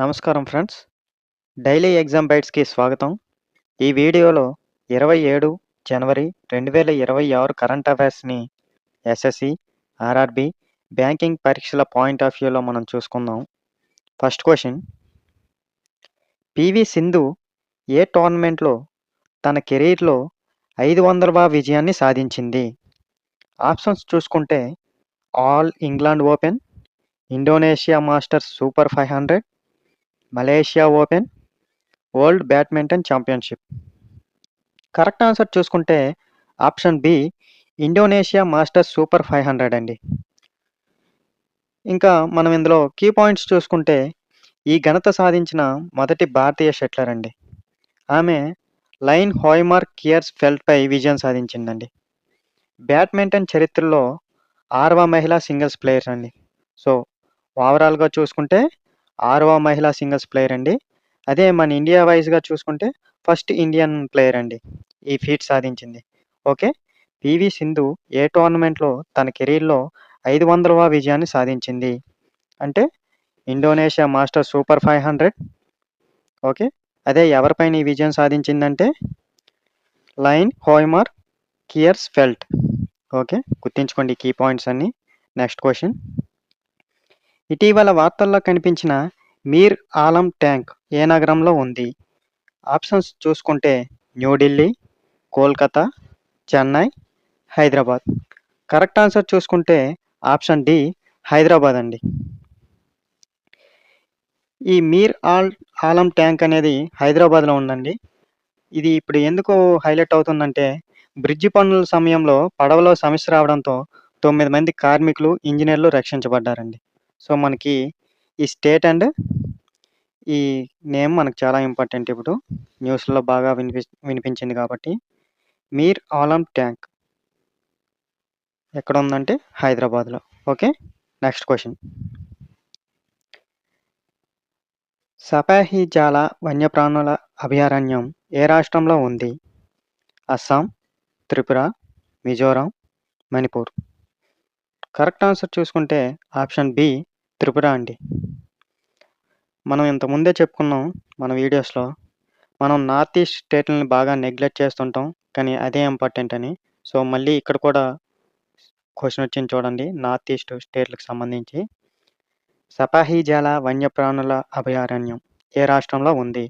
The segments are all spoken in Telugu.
నమస్కారం ఫ్రెండ్స్. డైలీ ఎగ్జామ్ బైట్స్‌కి స్వాగతం. ఈ వీడియోలో 27 జనవరి 2026 కరెంట్ అఫైర్స్‌ని ఎస్ఎస్‌సి, ఆర్ఆర్‌బీ, బ్యాంకింగ్ పరీక్షల పాయింట్ ఆఫ్ వ్యూలో మనం చూసుకుందాం. First question. పీవీ సింధు ఏ టోర్నమెంట్‌లో తన కెరీర్‌లో 500వ విజయాన్ని సాధించింది? ఆప్షన్స్ చూసుకుంటే all England open, Indonesia Masters super 500, Malaysia open, world badminton championship. Correct answer చూసుకుంటే option B Indonesia Masters super 500 అండి. ఇంకా మనం ఇందులో కీ పాయింట్స్ చూసుకుంటే ఈ ఘనత సాధించిన మొదటి భారతీయ షట్లర్ అండి. ఆమె లైన్ హోయ్మార్ కియర్స్ ఫెల్ట్పై విజయం సాధించిందండి. బ్యాడ్మింటన్ చరిత్రలో 6వ మహిళా సింగిల్స్ ప్లేయర్ అండి. సో ఓవరాల్గా చూసుకుంటే 6వ మహిళా సింగిల్స్ ప్లేయర్ అండి. అదే మన ఇండియా వైజ్గా చూసుకుంటే ఫస్ట్ ఇండియన్ ప్లేయర్ అండి ఈ ఫీట్ సాధించింది. ఓకే. పీవీ సింధు ఏ టోర్నమెంట్‌లో తన కెరీర్‌లో 500వ విజయాన్ని సాధించింది? అంటే ఇండోనేషియా మాస్టర్స్ సూపర్ 500. ఓకే. అదే ఎవరిపైన ఈ విజయం సాధించిందంటే లైన్ హోయ్మార్ కియర్స్ ఫెల్ట్. ఓకే. గుర్తుంచుకోండి కీ పాయింట్స్ అన్నీ. Next question. ఇటీవల వార్తల్లో కనిపించిన మీర్ ఆలం ట్యాంక్ ఏ నగరంలో ఉంది? ఆప్షన్స్ చూసుకుంటే న్యూఢిల్లీ, కోల్కతా, చెన్నై, హైదరాబాద్. కరెక్ట్ ఆన్సర్ చూసుకుంటే ఆప్షన్ డి హైదరాబాద్ అండి. ఈ మీర్ ఆలం ట్యాంక్ అనేది హైదరాబాద్లో ఉందండి. ఇది ఇప్పుడు ఎందుకు హైలైట్ అవుతుందంటే బ్రిడ్జి పనుల సమయంలో పడవలో సమస్య రావడంతో 9 మంది కార్మికులు, ఇంజనీర్లు రక్షించబడ్డారండి. సో మనకి ఈ స్టేట్ అండ్ ఈ నేమ్ మనకు చాలా ఇంపార్టెంట్ ఇప్పుడు. న్యూస్‌లో బాగా వినిపించింది కాబట్టి. మీర్ ఆలం ట్యాంక్ ఎక్కడుందంటే హైదరాబాద్‌లో. ఓకే. Next question. సపాహీజాల వన్యప్రాణుల అభయారణ్యం ఏ రాష్ట్రంలో ఉంది? అస్సాం, త్రిపుర, మిజోరాం, మణిపూర్. కరెక్ట్ ఆన్సర్ చూసుకుంటే ఆప్షన్ బి త్రిపుర అండి. మనం ఇంతకుముందే చెప్పుకున్నాం మన వీడియోస్‌లో. మనం నార్త్ ఈస్ట్ స్టేట్‌లని బాగా నెగ్లెక్ట్ చేస్తుంటాం. కానీ అదే ఇంపార్టెంట్ అని. సో మళ్ళీ ఇక్కడ కూడా క్వెషన్ వచ్చింది చూడండి నార్త్ ఈస్ట్ స్టేట్‌లకు సంబంధించి. సపాహీజాల వన్యప్రాణుల అభయారణ్యం ఏ రాష్ట్రంలో ఉంది?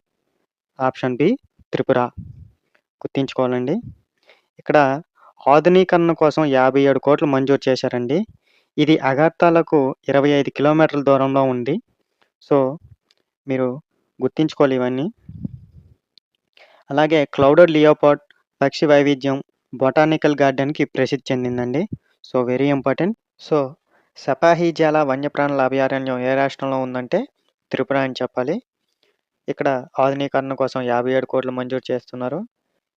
Option B Tripura. గుర్తుంచుకోవాలండి. ఇక్కడ ఆధునీకరణ కోసం 57 కోట్లు మంజూరు చేశారండి. ఇది అగర్తలకు 25 కిలోమీటర్ల దూరంలో ఉంది. సో మీరు గుర్తుంచుకోవాలి ఇవన్నీ. అలాగే క్లౌడెడ్ లియోపార్డ్ పక్షి వైవిధ్యం బొటానికల్ గార్డెన్‌కి ప్రసిద్ధి చెందిందండి. So very important. So Sepahijala వన్యప్రాణుల అభయారణ్యం ఏ రాష్ట్రంలో ఉందంటే త్రిపుర అని చెప్పాలి. ఇక్కడ ఆధునీకరణ కోసం 57 కోట్లు మంజూరు చేస్తున్నారు.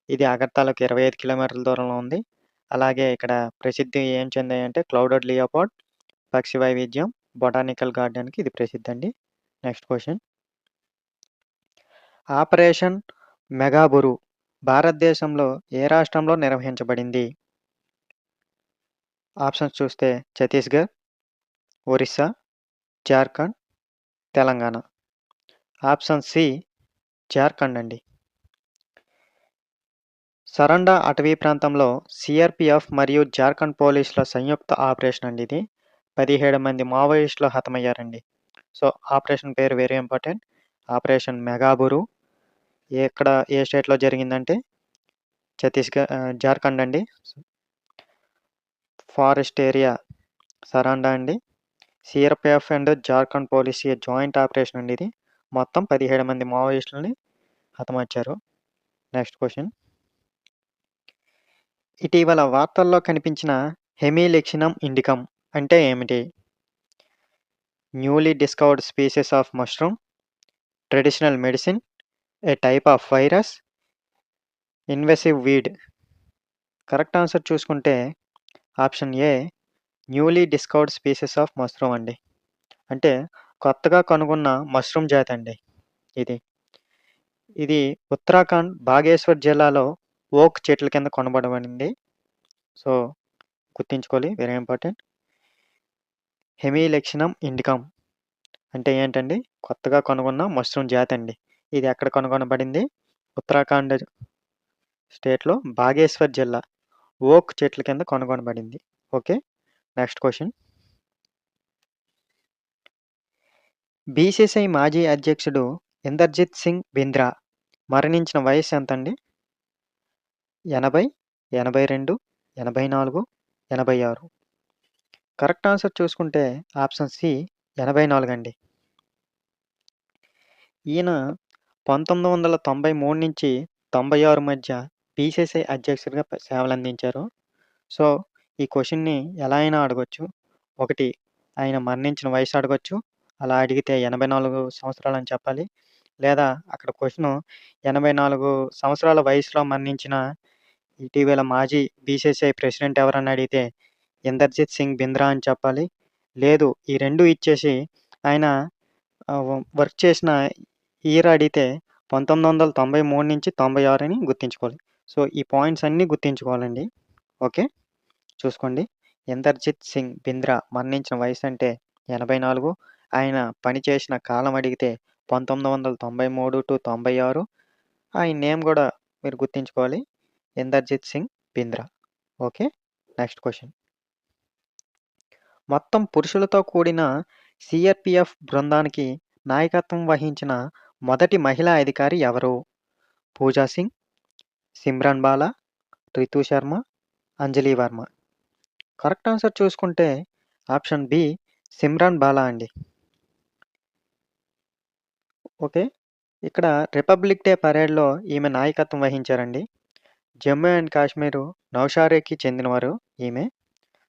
ఇది అగర్తలకు 25 కిలోమీటర్ల దూరంలో ఉంది. అలాగే ఇక్కడ ప్రసిద్ధి ఏం చెందాయంటే క్లౌడెడ్ లియోపార్డ్ పక్షి వైవిధ్యం బొటానికల్ గార్డెన్‌కి ఇది ప్రసిద్ధండి. Next question. ఆపరేషన్ మెగాబురు భారతదేశంలో ఏ రాష్ట్రంలో నిర్వహించబడింది? ఆప్షన్స్ చూస్తే ఛత్తీస్‌గఢ్, ఒరిస్సా, జార్ఖండ్, తెలంగాణ. ఆప్షన్ సి జార్ఖండ్ అండి. సరండా అటవీ ప్రాంతంలో సీఆర్‌పీఎఫ్ మరియు జార్ఖండ్ పోలీసుల సంయుక్త ఆపరేషన్ అండి ఇది. 17 మంది మావోయిస్టులు హతమయ్యారండి. సో ఆపరేషన్ పేరు వెరీ ఇంపార్టెంట్. ఆపరేషన్ మెగాబురు ఏ స్టేట్‌లో జరిగిందంటే జార్ఖండ్ అండి. ఫారెస్ట్ ఏరియా సరాండా అండి. CRPF and Jharkhand police joint operation అండి ఇది. మొత్తం 17 మంది మావోయిస్టులని హతమార్చారు. Next question. ఇటీవల వార్తల్లో కనిపించిన హెమిలిక్సినం ఇండికం అంటే ఏమిటి? Newly discovered species of mushroom, traditional medicine, a type of virus, invasive weed. Correct answer చూసుకుంటే option A newly discovered species of mushroom అండి. అంటే కొత్తగా కనుగొన్న మష్రూమ్ జాతి అండి ఇది. ఇది ఉత్తరాఖండ్ బాగేశ్వర్ జిల్లాలో ఓక్ చెట్ల కింద కనుగొనబడింది. సో గుర్తుంచుకోవాలి వెరీ ఇంపార్టెంట్. హెమిలిక్సినం ఇండికం అంటే ఏంటండి? కొత్తగా కనుగొన్న మష్రూమ్ జాతండి. ఇది ఎక్కడ కనుగొనబడింది? ఉత్తరాఖండ్ స్టేట్‌లో బాగేశ్వర్ జిల్లా ఓక్ చెట్ల కింద కనుగొనబడింది. ఓకే. Next question. బీసీసీఐ మాజీ అధ్యక్షుడు ఇందర్జిత్ సింగ్ బింద్రా మరణించిన వయస్సు ఎంతండి? 80, 82, 84, 86. కరెక్ట్ ఆన్సర్ చూసుకుంటే ఆప్షన్ సి 84 అండి. ఈయన 1993 నుంచి 96 మధ్య బీసీసీఐ అధ్యక్షుడిగా సేవలందించారు. సో, ఈ క్వెషన్‌ని ఎలా అయినా అడగొచ్చు. ఒకటి ఆయన మరణించిన వయసు అడగొచ్చు. అలా అడిగితే 84 సంవత్సరాలని చెప్పాలి. లేదా అక్కడ క్వెషను 84 సంవత్సరాల వయసులో మరణించిన ఇటీవల మాజీ బీసీసీఐ ప్రెసిడెంట్ ఎవరని అడిగితే ఇందర్జిత్ సింగ్ బింద్రా అని చెప్పాలి. లేదు ఈ 2 ఇచ్చేసి ఆయన వర్క్ చేసిన ఇయర్ అడిగితే 1993 నుంచి 96 అని గుర్తుంచుకోవాలి. సో, ఈ పాయింట్స్ అన్నీ గుర్తుంచుకోవాలండి. ఓకే. చూసుకోండి. ఇందర్జిత్ సింగ్ బింద్రా మరణించిన వయసు అంటే 84. ఆయన పనిచేసిన కాలం అడిగితే 1993-96. ఆయన నేమ్ గూడా మీరు గుర్తుంచుకోవాలి. Inderjit Singh Bindra. Okay. Next question. మొత్తం పురుషులతో కూడిన సీఆర్‌పీఎఫ్ బృందానికి నాయకత్వం వహించిన మొదటి మహిళా అధికారి ఎవరు? పూజా సింగ్, సిమ్రన్ బాలా, రితు శర్మ, అంజలి వర్మ. కరెక్ట్ ఆన్సర్ చూసుకుంటే ఆప్షన్ బి సిమ్రన్ బాలా అండి. ఓకే. ఇక్కడ రిపబ్లిక్ డే పరేడ్‌లో ఈమె నాయకత్వం వహించారండి. జమ్మూ అండ్ కాశ్మీరు నౌషారాకి చెందినవారు ఈమె.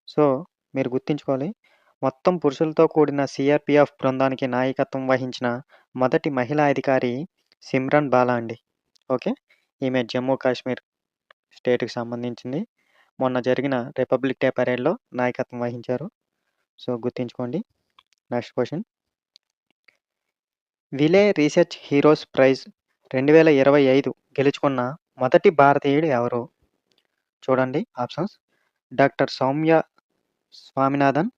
సో, మీరు గుర్తుంచుకోవాలి. మొత్తం పురుషులతో కూడిన సీఆర్‌పీఎఫ్ బృందానికి నాయకత్వం వహించిన మొదటి మహిళా అధికారి సిమ్రన్ బాలా అండి. ఓకే. ఈమె జమ్మూ కాశ్మీర్ స్టేట్‌కి సంబంధించింది. మొన్న జరిగిన రిపబ్లిక్ డే పరేడ్‌లో నాయకత్వం వహించారు. సో, గుర్తుంచుకోండి. Next question. Wiley research heroes prize 2025 గెలుచుకున్న మొదటి భారతీయుడు ఎవరు? చూడండి options. Doctor Soumya Swaminathan,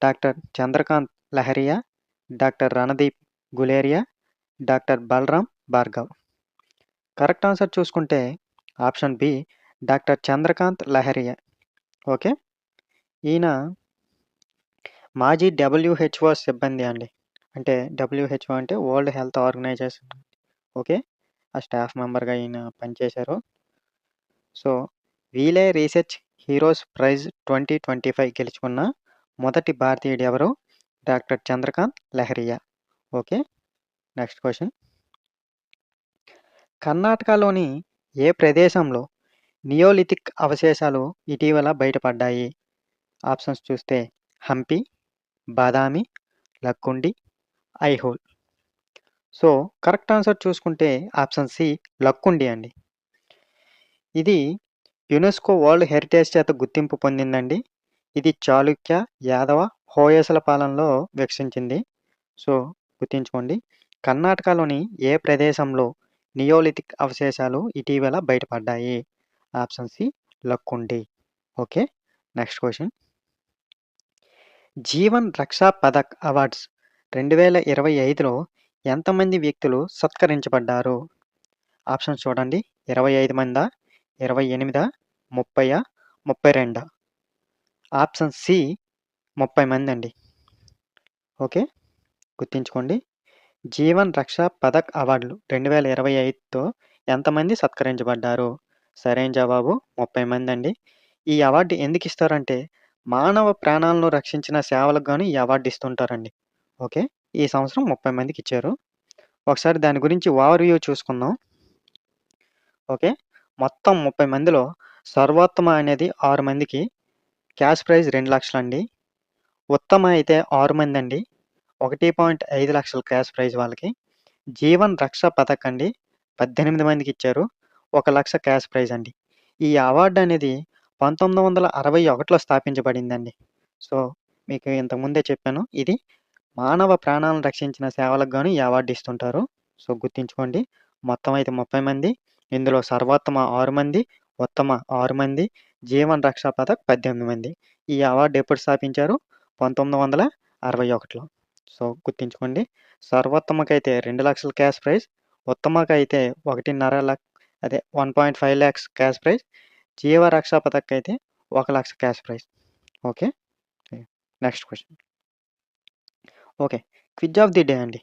doctor Chandrakant Lahariya, doctor Randeep Guleria, doctor Balram Bhargav. Correct answer చూసుకుంటే option B doctor Chandrakant Lahariya. Okay. ఈయన మాజీ డబ్ల్యూహెచ్ఓ సిబ్బంది అండి. అంటే డబ్ల్యూహెచ్ఓ అంటే వరల్డ్ హెల్త్ ఆర్గనైజేషన్. ఓకే. ఆ స్టాఫ్ మెంబర్‌గా ఈయన పనిచేశారు. సో, వీలే రీసెర్చ్ హీరోస్ ప్రైజ్ 2025 గెలుచుకున్న మొదటి భారతీయుడు ఎవరు? Doctor Chandrakant Lahariya. Okay. Next question. కర్ణాటకలోని ఏ ప్రదేశంలో నియోలిథిక్ అవశేషాలు ఇటీవల బయటపడ్డాయి? ఆప్షన్స్ చూస్తే Hampi, Badami, Lakkundi, Aihole. So, correct answer చూసుకుంటే ఆప్షన్ సి లక్కుండి అండి. ఇది యునెస్కో వరల్డ్ హెరిటేజ్ చేత గుర్తింపు పొందిందండి. ఇది చాళుక్య, యాదవ, హోయసల పాలనలో వికసించింది. సో, గుర్తుంచుకోండి. కర్ణాటకలోని ఏ ప్రదేశంలో నియోలిథిక్ అవశేషాలు ఇటీవల బయటపడ్డాయి? Option C Lakkundi. Okay. Next question. Jeevan Raksha Padak awards 2025లో ఎంతమంది వ్యక్తులు సత్కరించబడ్డారు? ఆప్షన్స్ చూడండి. 25 మందా? 28, 30, 32. ఆప్షన్ సి 30 మందండి. ఓకే. గుర్తుంచుకోండి. జీవన్ రక్షా పథక్ అవార్డులు 2025తో ఎంతమంది సత్కరించబడ్డారు? సరైన జవాబు 30 మందండి. ఈ అవార్డు ఎందుకు ఇస్తారంటే మానవ ప్రాణాలను రక్షించిన సేవలకు గాను ఈ అవార్డు ఇస్తుంటారండి. ఓకే. ఈ సంవత్సరం 30 మందికి ఇచ్చారు. ఒకసారి దాని గురించి ఓవర్‌వ్యూ చూసుకుందాం. ఓకే. మొత్తం 30 మందిలో సర్వోత్తమ అనేది 6 మందికి క్యాష్ ప్రైజ్ 2 లక్షలండి. ఉత్తమ అయితే 6 మందండి. 1.5 లక్షల క్యాష్ ప్రైజ్ వాళ్ళకి. జీవన్ రక్ష పథక్ అండి 18 మందికి ఇచ్చారు. 1 లక్ష క్యాష్ ప్రైజ్ అండి. ఈ అవార్డ్ అనేది 1961లో స్థాపించబడిందండి. సో, మీకు ఇంతకుముందే చెప్పాను. ఇది మానవ ప్రాణాలను రక్షించిన సేవలకు గాను ఈ అవార్డు ఇస్తుంటారు. సో, గుర్తుంచుకోండి. మొత్తం అయితే 30 మంది. ఇందులో సర్వోత్తమ 6 మంది, ఉత్తమ 6 మంది, జీవన్ రక్షా పథక్ 18 మంది. ఈ అవార్డు ఎప్పుడు స్థాపించారు? 1961లో. సో, గుర్తుంచుకోండి. సర్వోత్తమకైతే 2,00,000 క్యాష్ ప్రైజ్. ఉత్తమకైతే 1,50,000 అదే 1.5 లాక్స్ క్యాష్ ప్రైజ్. జీవ రక్షా పథక్కైతే 1,00,000 cash prize. Okay. Next question. Okay. Quiz of the day అండి.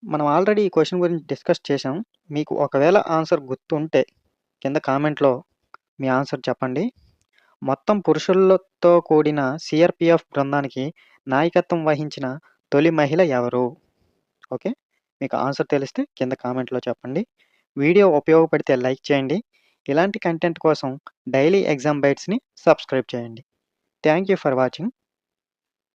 మనం ఆల్రెడీ ఈ క్వెషన్ గురించి డిస్కస్ చేశాం. మీకు ఒకవేళ ఆన్సర్ గుర్తుంటే కింద కామెంట్‌లో మీ ఆన్సర్ చెప్పండి. మొత్తం పురుషులతో కూడిన సీఆర్‌పీఎఫ్ బృందానికి నాయకత్వం వహించిన తొలి మహిళ ఎవరు? ఓకే. మీకు ఆన్సర్ తెలిస్తే కింద కామెంట్‌లో చెప్పండి. వీడియో ఉపయోగపడితే లైక్ చేయండి. ఇలాంటి కంటెంట్ కోసం డైలీ ఎగ్జామ్ బైట్స్‌ని సబ్స్క్రైబ్ చేయండి. Thank you for watching.